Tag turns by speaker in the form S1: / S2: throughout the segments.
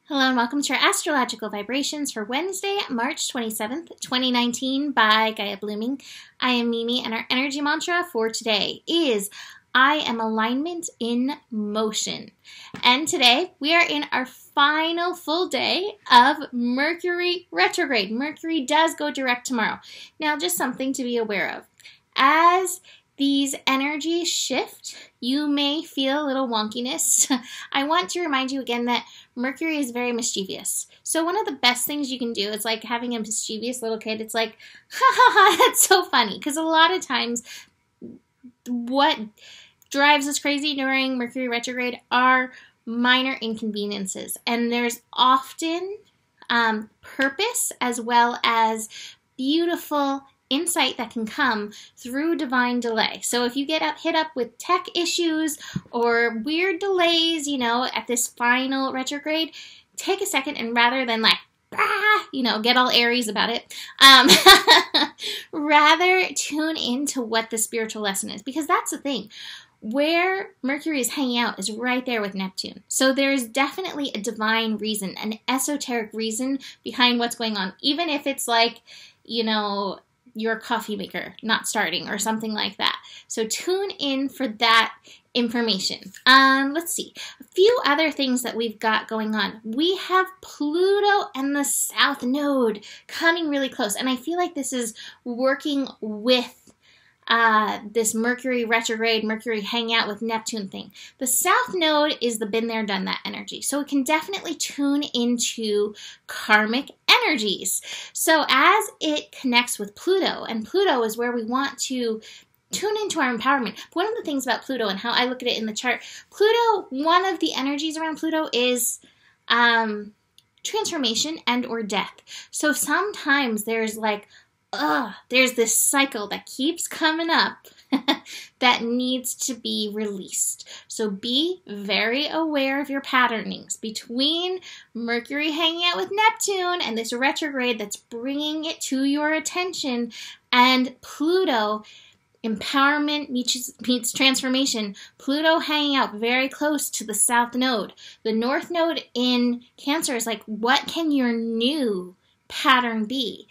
S1: Hello and welcome to our astrological vibrations for Wednesday, March 27th, 2019 by Gaia Blooming. I am Mimi and our energy mantra for today is I am alignment in motion. And today we are in our final full day of Mercury Retrograde. Mercury does go direct tomorrow. Now just something to be aware of. As these energies shift, you may feel a little wonkiness. I want to remind you again that Mercury is very mischievous. So one of the best things you can do is like having a mischievous little kid. It's like, ha ha ha, that's so funny. Because a lot of times what drives us crazy during Mercury retrograde are minor inconveniences. And there's often purpose as well as beautiful insight that can come through divine delay. So if you get hit up with tech issues or weird delays, at this final retrograde, take a second and rather than like, get all Aries about it, rather tune into what the spiritual lesson is, because that's the thing. Where Mercury is hanging out is right there with Neptune. So there's definitely a divine reason, an esoteric reason behind what's going on, even if it's like, your coffee maker not starting or something like that. So tune in for that information. Let's see. A few other things that we've got going on. We have Pluto and the South Node coming really close. And I feel like this is working with this Mercury retrograde, Mercury hang out with Neptune thing. The South Node is the been there, done that energy. So it can definitely tune into karmic energies. So as it connects with Pluto, and Pluto is where we want to tune into our empowerment. One of the things about Pluto and how I look at it in the chart, Pluto, one of the energies around Pluto is transformation and or death. So sometimes there's like, there's this cycle that keeps coming up that needs to be released. So be very aware of your patternings between Mercury hanging out with Neptune and this retrograde that's bringing it to your attention, and Pluto, empowerment meets transformation. Pluto hanging out very close to the South Node. The North Node in Cancer is like, what can your new pattern be?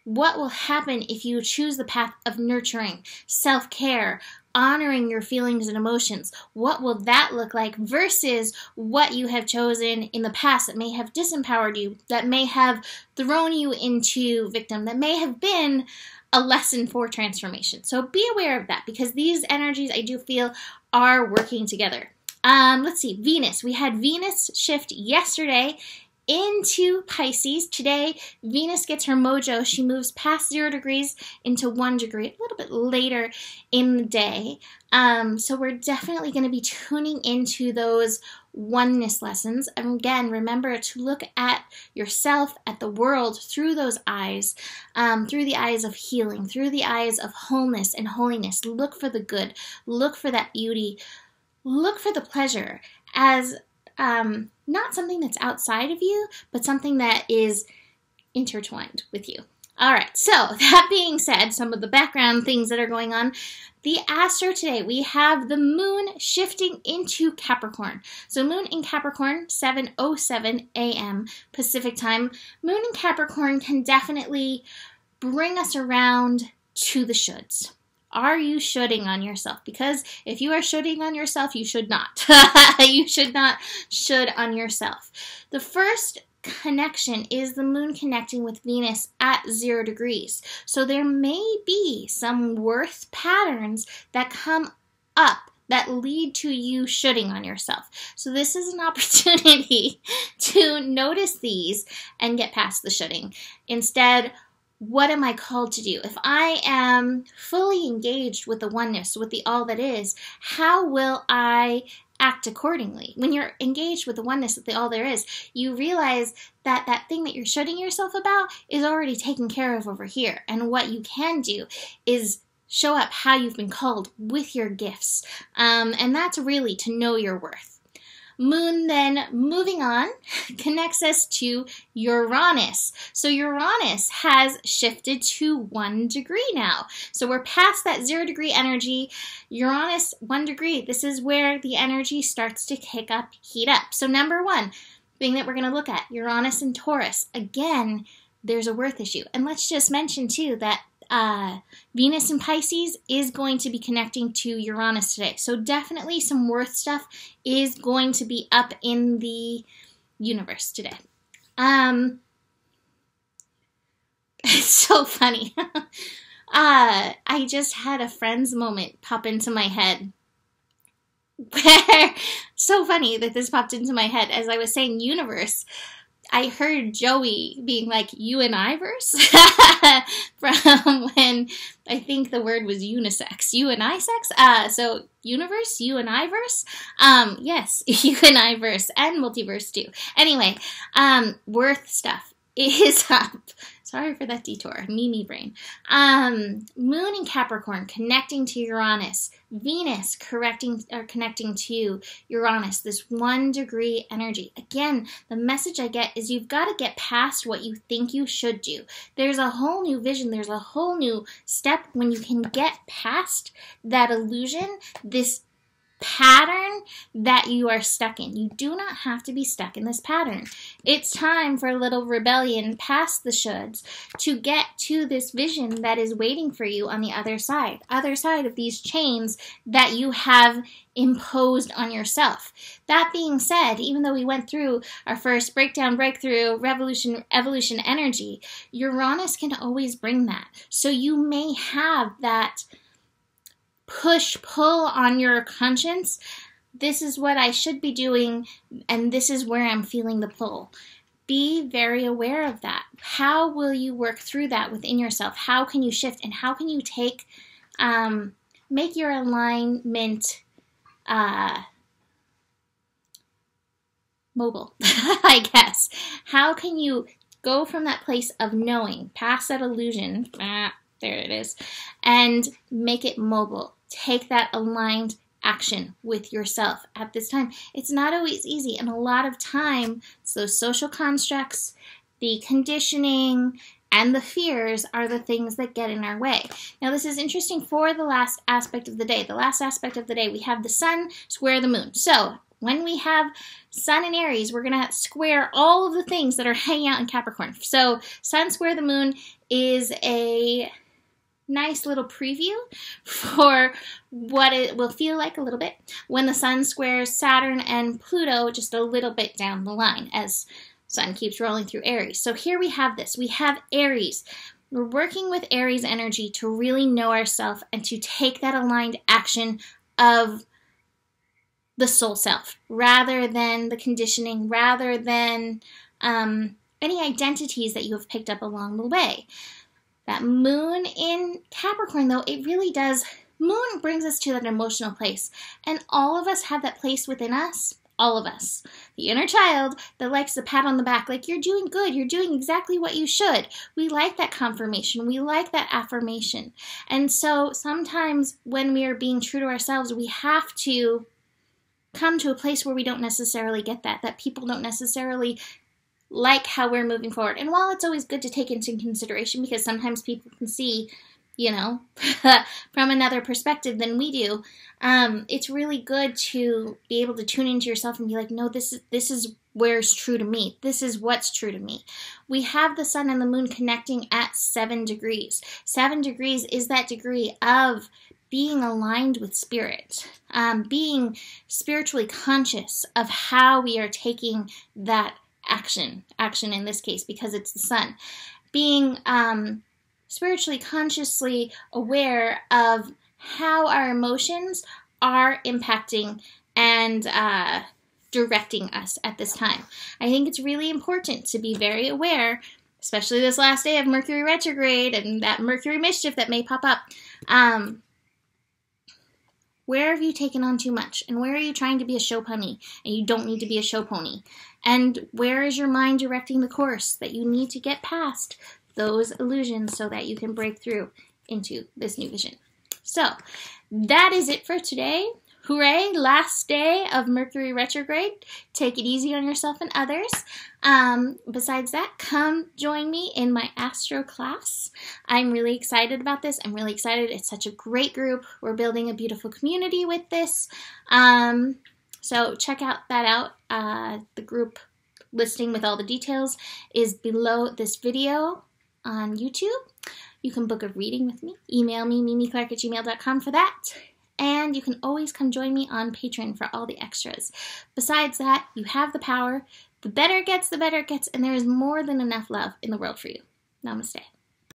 S1: What will happen if you choose the path of nurturing, self-care, honoring your feelings and emotions? What will that look like versus what you have chosen in the past that may have disempowered you, that may have thrown you into victim, that may have been a lesson for transformation? So be aware of that, because these energies, I do feel, are working together. Let's see, Venus. We had Venus shift yesterday into Pisces. Today, Venus gets her mojo. She moves past 0 degrees into 1 degree a little bit later in the day. So we're definitely going to be tuning into those oneness lessons. And again, remember to look at yourself, at the world through those eyes, through the eyes of healing, through the eyes of wholeness and holiness. Look for the good. Look for that beauty. Look for the pleasure as not something that's outside of you, but something that is intertwined with you. All right, so that being said, some of the background things that are going on. The astro today, we have the moon shifting into Capricorn. So moon in Capricorn, 7:07 a.m. Pacific time. Moon in Capricorn can definitely bring us around to the shoulds. Are you shoulding on yourself? Because if you are shoulding on yourself, you should not. You should not should on yourself. The first connection is the moon connecting with Venus at 0 degrees. So there may be some worth patterns that come up that lead to you shoulding on yourself. So this is an opportunity to notice these and get past the shoulding. Instead, what am I called to do? If I am fully engaged with the oneness, with the all that is, how will I act accordingly? When you're engaged with the oneness, with the all there is, you realize that that thing that you're shutting yourself about is already taken care of over here. And what you can do is show up how you've been called with your gifts. And that's really to know your worth. Moon then, moving on, connects us to Uranus. So Uranus has shifted to 1 degree now. So we're past that 0 degree energy. Uranus, 1 degree. This is where the energy starts to kick up, heat up. So number one, thing that we're going to look at, Uranus and Taurus. Again, there's a worth issue. And let's just mention, too, that Venus in Pisces is going to be connecting to Uranus today. So definitely some worth stuff is going to be up in the universe today. It's so funny. I just had a Friends moment pop into my head. So funny that this popped into my head. As I was saying universe, I heard Joey being like, you and I verse? From when I think the word was unisex. You and I sex? So universe, you and I verse? Yes, you and I verse, and multiverse too. Anyway, worth stuff is up. Sorry for that detour. Mimi brain. Moon in Capricorn connecting to Uranus. Venus connecting to Uranus. This 1 degree energy. Again, the message I get is you've got to get past what you think you should do. There's a whole new vision. There's a whole new step when you can get past that illusion, this pattern that you are stuck in. You do not have to be stuck in this pattern. It's time for a little rebellion past the shoulds to get to this vision that is waiting for you on the other side of these chains that you have imposed on yourself. That being said, even though we went through our first breakdown, breakthrough, revolution, evolution energy, Uranus can always bring that. So you may have that push-pull on your conscience. This is what I should be doing, and this is where I'm feeling the pull. Be very aware of that. How will you work through that within yourself? How can you shift, and how can you take, make your alignment mobile, I guess. How can you go from that place of knowing, past that illusion, there it is, and make it mobile? Take that aligned action with yourself at this time. It's not always easy, and a lot of time, it's those social constructs, the conditioning, and the fears are the things that get in our way. Now, this is interesting for the last aspect of the day. The last aspect of the day, we have the sun square the moon. So, when we have sun in Aries, we're going to square all of the things that are hanging out in Capricorn. So, sun square the moon is a nice little preview for what it will feel like a little bit when the sun squares Saturn and Pluto just a little bit down the line as sun keeps rolling through Aries. So here we have this. We have Aries. We're working with Aries energy to really know ourselves and to take that aligned action of the soul self rather than the conditioning, rather than any identities that you have picked up along the way. That moon in Capricorn, though, it really does, moon brings us to that emotional place. And all of us have that place within us, all of us. The inner child that likes the pat on the back, like, you're doing good, you're doing exactly what you should. We like that confirmation, we like that affirmation. And so sometimes when we are being true to ourselves, we have to come to a place where we don't necessarily get that people don't necessarily like how we're moving forward. And while it's always good to take into consideration, because sometimes people can see, from another perspective than we do, it's really good to be able to tune into yourself and be like, no, this is where's true to me. This is what's true to me. We have the sun and the moon connecting at 7 degrees. 7 degrees is that degree of being aligned with spirit, being spiritually conscious of how we are taking that action in this case, because it's the sun. Being spiritually consciously aware of how our emotions are impacting and directing us at this time. I think it's really important to be very aware, especially this last day of Mercury Retrograde and that Mercury mischief that may pop up. Where have you taken on too much? And where are you trying to be a show pony and you don't need to be a show pony? And where is your mind directing the course that you need to get past those illusions so that you can break through into this new vision? So that is it for today. Hooray, last day of Mercury Retrograde. Take it easy on yourself and others. Besides that, come join me in my astro class. I'm really excited about this. I'm really excited. It's such a great group. We're building a beautiful community with this. So check that out. The group listing with all the details is below this video on YouTube. You can book a reading with me. Email me, mimiclark@gmail.com for that. And you can always come join me on Patreon for all the extras. Besides that, you have the power. The better it gets, and there is more than enough love in the world for you. Namaste.